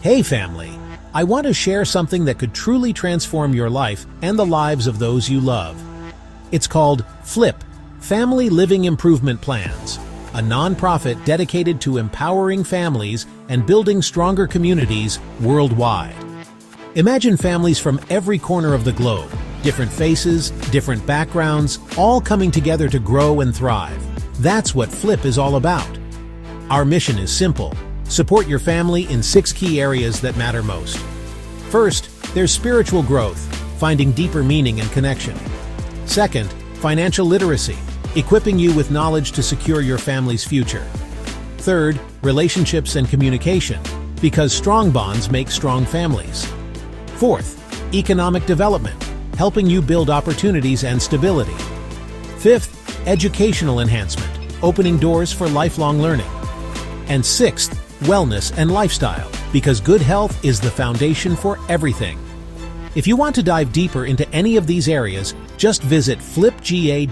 Hey family, I want to share something that could truly transform your life and the lives of those you love. It's called FLIP, Family Living Improvement Plans, a nonprofit dedicated to empowering families and building stronger communities worldwide. Imagine families from every corner of the globe, different faces, different backgrounds, all coming together to grow and thrive. That's what FLIP is all about. Our mission is simple. Support your family in 6 key areas that matter most. First, there's spiritual growth, finding deeper meaning and connection. Second, financial literacy, equipping you with knowledge to secure your family's future. Third, relationships and communication, because strong bonds make strong families. Fourth, economic development, helping you build opportunities and stability. Fifth, educational enhancement, opening doors for lifelong learning. And sixth, wellness and lifestyle, because good health is the foundation for everything. If you want to dive deeper into any of these areas, just visit flipga.org.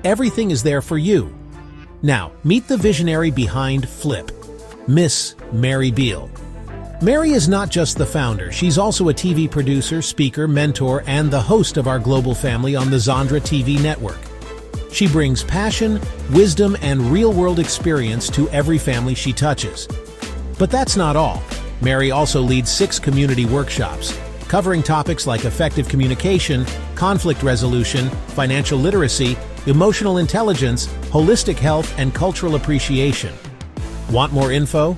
Everything is there for you. Now, meet the visionary behind FLIP, Miss Mary Beal. Mary is not just the founder, she's also a TV producer, speaker, mentor, and the host of our global family on the Zandra TV network. She brings passion, wisdom, and real-world experience to every family she touches. But that's not all. Mary also leads 6 community workshops, covering topics like effective communication, conflict resolution, financial literacy, emotional intelligence, holistic health, and cultural appreciation. Want more info?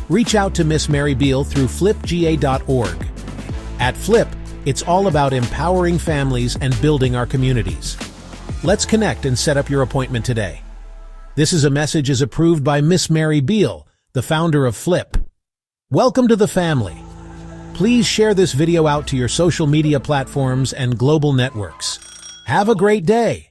Reach out to Miss Mary Beal through flipga.org. At FLIP, it's all about empowering families and building our communities. Let's connect and set up your appointment today. This is a message approved by Miss Mary Beal, the founder of FLIP. Welcome to the family. Please share this video out to your social media platforms and global networks. Have a great day.